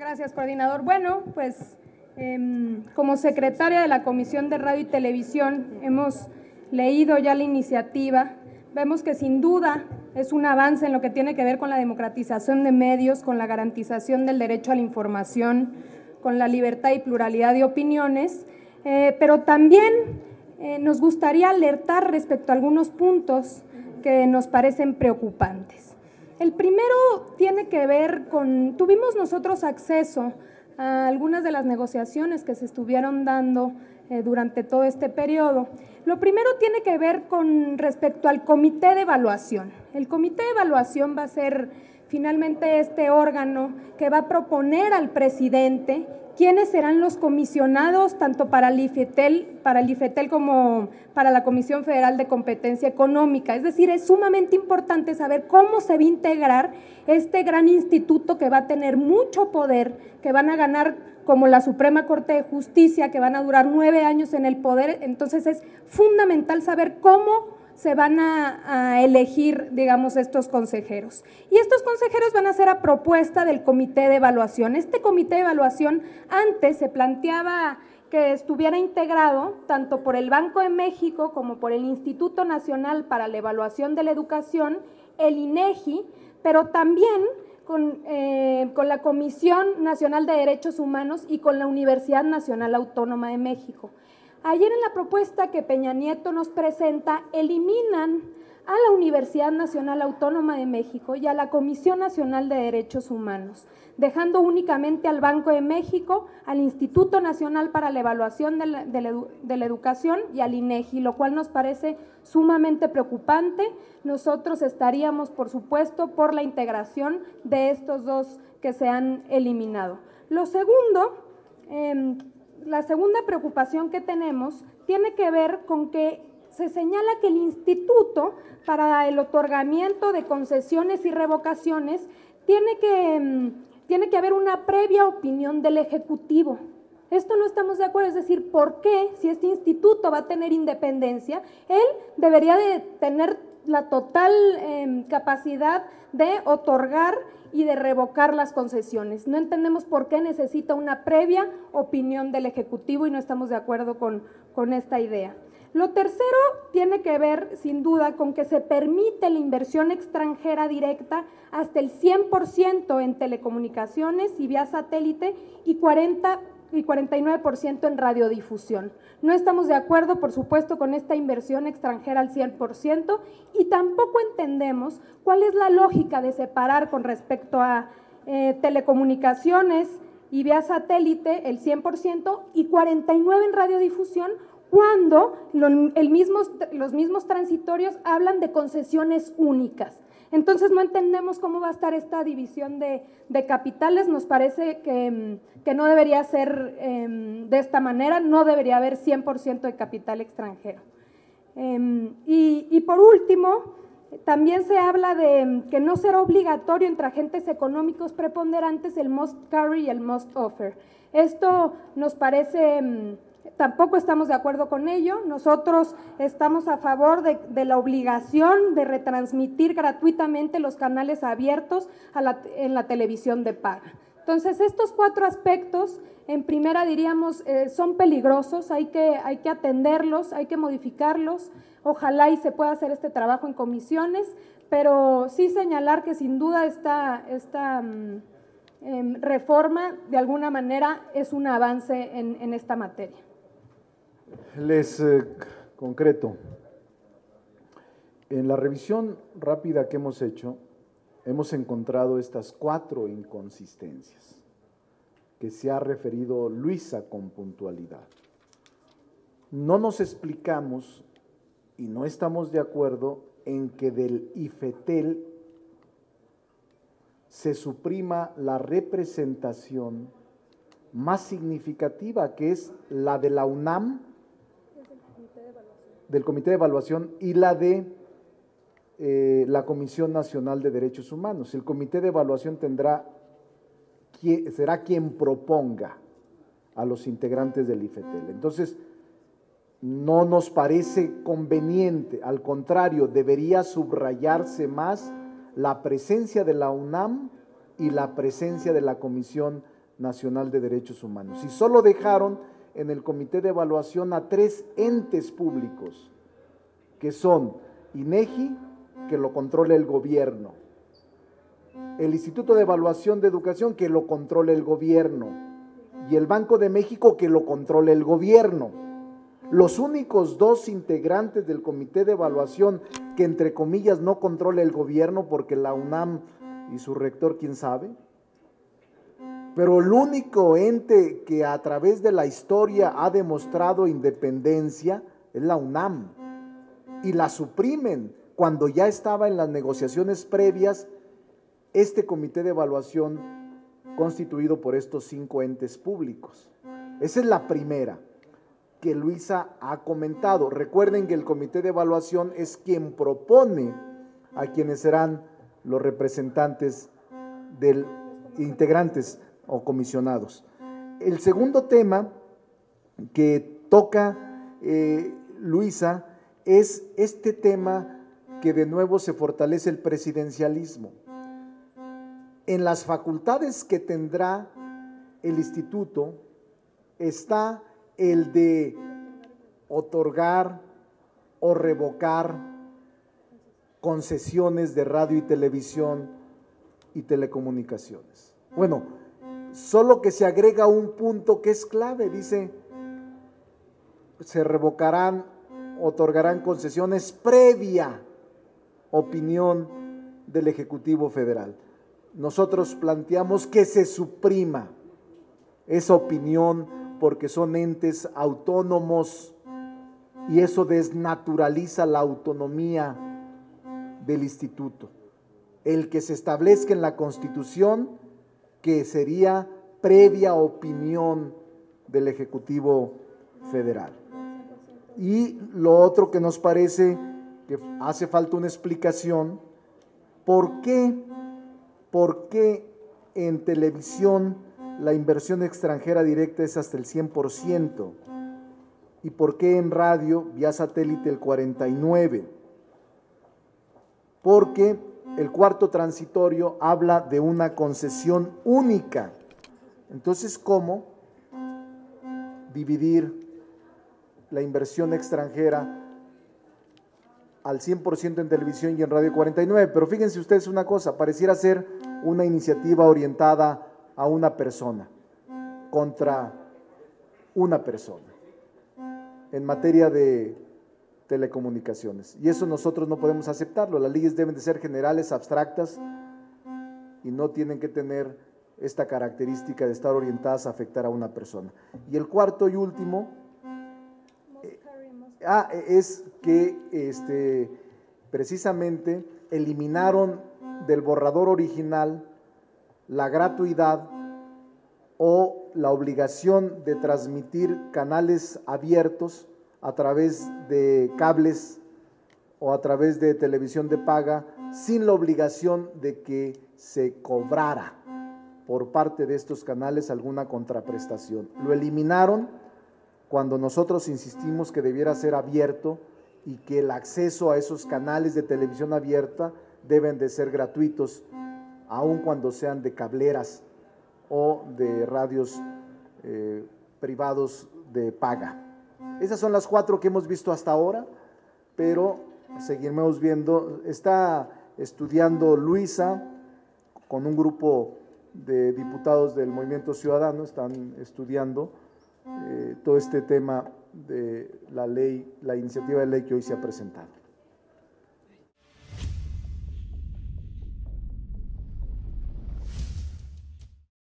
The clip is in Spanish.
Gracias, coordinador. Bueno, pues como secretaria de la Comisión de Radio y Televisión hemos leído ya la iniciativa. Vemos que sin duda es un avance en lo que tiene que ver con la democratización de medios, con la garantización del derecho a la información, con la libertad y pluralidad de opiniones, pero también nos gustaría alertar respecto a algunos puntos que nos parecen preocupantes. El primero tiene que ver con, tuvimos nosotros acceso a algunas de las negociaciones que se estuvieron dando durante todo este periodo. Lo primero tiene que ver con respecto al comité de evaluación. El comité de evaluación va a ser finalmente este órgano que va a proponer al presidente quiénes serán los comisionados tanto para el IFETEL como para la Comisión Federal de Competencia Económica. Es decir, es sumamente importante saber cómo se va a integrar este gran instituto que va a tener mucho poder, que van a ganar como la Suprema Corte de Justicia, que van a durar 9 años en el poder. Entonces es fundamental saber cómo se van a elegir, digamos, estos consejeros. Y estos consejeros van a ser a propuesta del comité de evaluación. Este comité de evaluación antes se planteaba que estuviera integrado tanto por el Banco de México como por el Instituto Nacional para la Evaluación de la Educación, el INEGI, pero también con la Comisión Nacional de Derechos Humanos y con la Universidad Nacional Autónoma de México. Ayer en la propuesta que Peña Nieto nos presenta, eliminan a la Universidad Nacional Autónoma de México y a la Comisión Nacional de Derechos Humanos, dejando únicamente al Banco de México, al Instituto Nacional para la Evaluación de la Educación y al INEGI, lo cual nos parece sumamente preocupante. Nosotros estaríamos, por supuesto, por la integración de estos dos que se han eliminado. Lo segundo, la segunda preocupación que tenemos tiene que ver con que se señala que el instituto para el otorgamiento de concesiones y revocaciones tiene que haber una previa opinión del Ejecutivo. Esto no estamos de acuerdo, es decir, ¿por qué si este instituto va a tener independencia, él debería de tener la total capacidad de otorgar y de revocar las concesiones? No entendemos por qué necesita una previa opinión del Ejecutivo y no estamos de acuerdo con esta idea. Lo tercero tiene que ver, sin duda, con que se permite la inversión extranjera directa hasta el 100% en telecomunicaciones y vía satélite y 49% en radiodifusión. No estamos de acuerdo, por supuesto, con esta inversión extranjera al 100% y tampoco entendemos cuál es la lógica de separar con respecto a telecomunicaciones y vía satélite el 100% y 49% en radiodifusión, cuando los mismos transitorios hablan de concesiones únicas. Entonces no entendemos cómo va a estar esta división de capitales. Nos parece que no debería ser de esta manera, no debería haber 100% de capital extranjero. Y por último, también se habla de que no será obligatorio entre agentes económicos preponderantes el must carry y el must offer. Esto nos parece… Tampoco estamos de acuerdo con ello. Nosotros estamos a favor de la obligación de retransmitir gratuitamente los canales abiertos en la televisión de paga. Entonces, estos 4 aspectos, en primera diríamos, son peligrosos, hay que atenderlos, hay que modificarlos. Ojalá y se pueda hacer este trabajo en comisiones, pero sí señalar que sin duda esta reforma de alguna manera es un avance en esta materia. Les concreto, en la revisión rápida que hemos hecho, hemos encontrado estas 4 inconsistencias que se ha referido Luisa con puntualidad. No nos explicamos y no estamos de acuerdo en que del IFETEL se suprima la representación más significativa, que es la de la UNAM, del Comité de Evaluación, y la de la Comisión Nacional de Derechos Humanos. El Comité de Evaluación será quien proponga a los integrantes del IFETEL. Entonces, no nos parece conveniente, al contrario, debería subrayarse más la presencia de la UNAM y la presencia de la Comisión Nacional de Derechos Humanos. Y solo dejaron en el comité de evaluación a 3 entes públicos, que son INEGI, que lo controla el gobierno, el Instituto de Evaluación de Educación, que lo controla el gobierno, y el Banco de México, que lo controla el gobierno. Los únicos 2 integrantes del comité de evaluación que, entre comillas, no controla el gobierno, porque la UNAM y su rector, quién sabe, pero el único ente que a través de la historia ha demostrado independencia es la UNAM, y la suprimen cuando ya estaba en las negociaciones previas este comité de evaluación constituido por estos 5 entes públicos. Esa es la primera que Luisa ha comentado. Recuerden que el comité de evaluación es quien propone a quienes serán los representantes del integrantes o comisionados. El segundo tema que toca Luisa es este tema que de nuevo se fortalece el presidencialismo. En las facultades que tendrá el instituto está el de otorgar o revocar concesiones de radio y televisión y telecomunicaciones. Bueno, solo que se agrega un punto que es clave, dice, se revocarán, otorgarán concesiones previa opinión del Ejecutivo Federal. Nosotros planteamos que se suprima esa opinión porque son entes autónomos y eso desnaturaliza la autonomía del instituto. El que se establezca en la Constitución que sería previa opinión del Ejecutivo Federal. Y lo otro que nos parece que hace falta una explicación, ¿por qué en televisión la inversión extranjera directa es hasta el 100%? ¿Y por qué en radio, vía satélite, el 49%? Porque el cuarto transitorio habla de una concesión única. Entonces, ¿cómo dividir la inversión extranjera al 100% en televisión y en radio 49%? Pero fíjense ustedes una cosa, pareciera ser una iniciativa orientada a una persona, contra una persona, en materia de telecomunicaciones. Y eso nosotros no podemos aceptarlo. Las leyes deben de ser generales, abstractas, y no tienen que tener esta característica de estar orientadas a afectar a una persona. Y el cuarto y último es que precisamente eliminaron del borrador original la gratuidad o la obligación de transmitir canales abiertos a través de cables o a través de televisión de paga, sin la obligación de que se cobrara por parte de estos canales alguna contraprestación. Lo eliminaron cuando nosotros insistimos que debiera ser abierto y que el acceso a esos canales de televisión abierta deben de ser gratuitos, aun cuando sean de cableras o de radios privados de paga. Esas son las 4 que hemos visto hasta ahora, pero seguiremos viendo. Está estudiando Luisa con un grupo de diputados del Movimiento Ciudadano, están estudiando todo este tema de la ley, la iniciativa de ley que hoy se ha presentado.